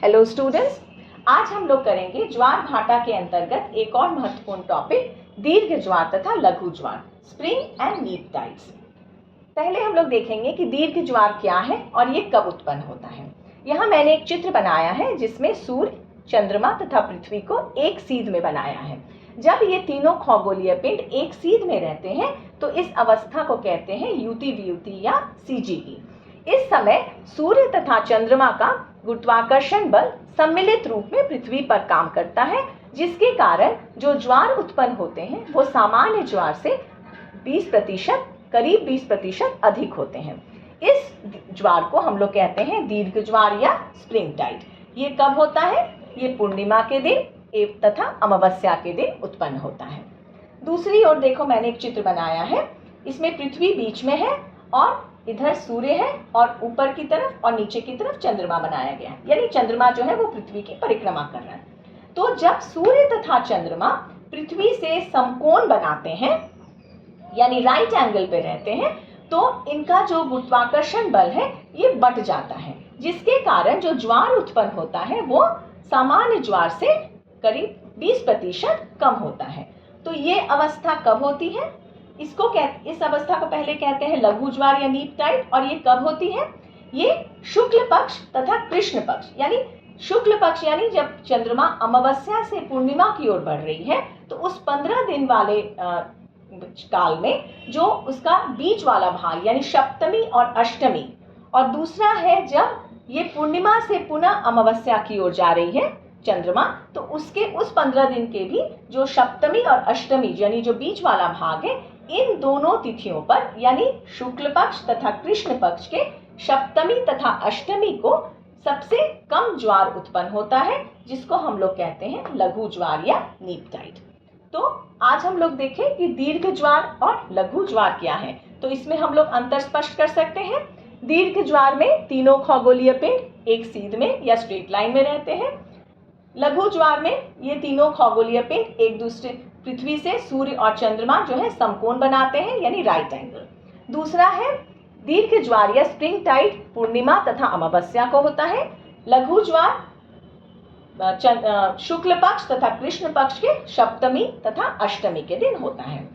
Hello students, आज हम लोग करेंगे ज्वार भाटा के अंतर्गत एक और महत्वपूर्ण टॉपिक दीर्घ ज्वार तथा लघु ज्वार, स्प्रिंग एंड नीप टाइड्स। पहले हम लोग देखेंगे कि दीर्घ ज्वार क्या है और ये कब उत्पन्न होता है। यहाँ मैंने एक चित्र बनाया है जिसमें सूर्य, चंद्रमा तथा पृथ्वी को एक सीध में बनाया है। जब ये तीनों खगोलीय पिंड एक सीध में रहते हैं तो इस अवस्था को कहते हैं युति वियुति या सीजीवी। इस समय सूर्य तथा चंद्रमा का गुरुत्वाकर्षण बल सम्मिलित रूप में पृथ्वी पर काम करता है, जिसके कारण जो ज्वार उत्पन्न होते हैं वो सामान्य ज्वार से 20% करीब 20% अधिक होते हैं। इस ज्वार को हम लोग कहते हैं दीर्घ ज्वार या स्प्रिंग टाइड। ये कब होता है? ये पूर्णिमा के दिन तथा अमावस्या के दिन उत्पन्न होता है। दूसरी ओर देखो, मैंने एक चित्र बनाया है। इसमें पृथ्वी बीच में है और इधर सूर्य है और ऊपर की तरफ और नीचे की तरफ चंद्रमा बनाया गया है, यानी चंद्रमा जो है वो पृथ्वी की परिक्रमा कर रहा है। तो जब सूर्य तथा चंद्रमा पृथ्वी से समकोण बनाते हैं यानी राइट एंगल पे रहते हैं, तो इनका जो गुरुत्वाकर्षण बल है ये बढ़ जाता है, जिसके कारण जो ज्वार उत्पन्न होता है वो सामान्य ज्वार से करीब 20% कम होता है। तो ये अवस्था कब होती है? इस अवस्था को पहले कहते हैं लघु ज्वार या नीप टाइड। और ये कब होती है? ये शुक्ल पक्ष तथा कृष्ण पक्ष, यानी शुक्ल पक्ष यानी जब चंद्रमा अमावस्या से पूर्णिमा की ओर बढ़ रही है, तो उस 15 दिन वाले काल में जो उसका बीच वाला भाग यानी सप्तमी और अष्टमी, और दूसरा है जब ये पूर्णिमा से पुनः अमावस्या की ओर जा रही है चंद्रमा, तो उसके उस 15 दिन के भी जो सप्तमी और अष्टमी यानी जो बीच वाला भाग है, इन दोनों तिथियों पर यानी शुक्ल पक्ष तथा कृष्ण पक्ष के सप्तमी तथा अष्टमी को सबसे कम ज्वार उत्पन्न होता है, जिसको हम लोग कहते हैं लघु ज्वार या नीप टाइड। तो आज हम लोग देखें कि दीर्घ ज्वार और लघु ज्वार क्या है। तो इसमें हम लोग अंतर स्पष्ट कर सकते हैं। दीर्घ ज्वार में तीनों खगोलीय पिंड एक सीध में या स्ट्रेट लाइन में रहते हैं। लघु ज्वार में ये तीनों खगोलीय पिंड एक दूसरे पृथ्वी से सूर्य और चंद्रमा जो है समकोण बनाते हैं यानी राइट एंगल। दूसरा है दीर्घ ज्वार या स्प्रिंग टाइड पूर्णिमा तथा अमावस्या को होता है। लघु ज्वार शुक्ल पक्ष तथा कृष्ण पक्ष के सप्तमी तथा अष्टमी के दिन होता है।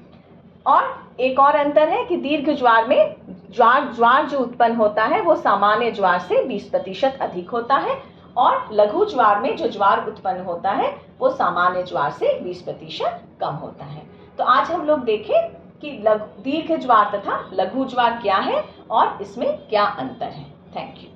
और एक और अंतर है कि दीर्घ ज्वार में ज्वार जो उत्पन्न होता है वो सामान्य ज्वार से 20% अधिक होता है, और लघु ज्वार में जो ज्वार उत्पन्न होता है वो सामान्य ज्वार से 20% कम होता है। तो आज हम लोग देखें कि दीर्घ ज्वार तथा लघु ज्वार क्या है और इसमें क्या अंतर है। Thank you.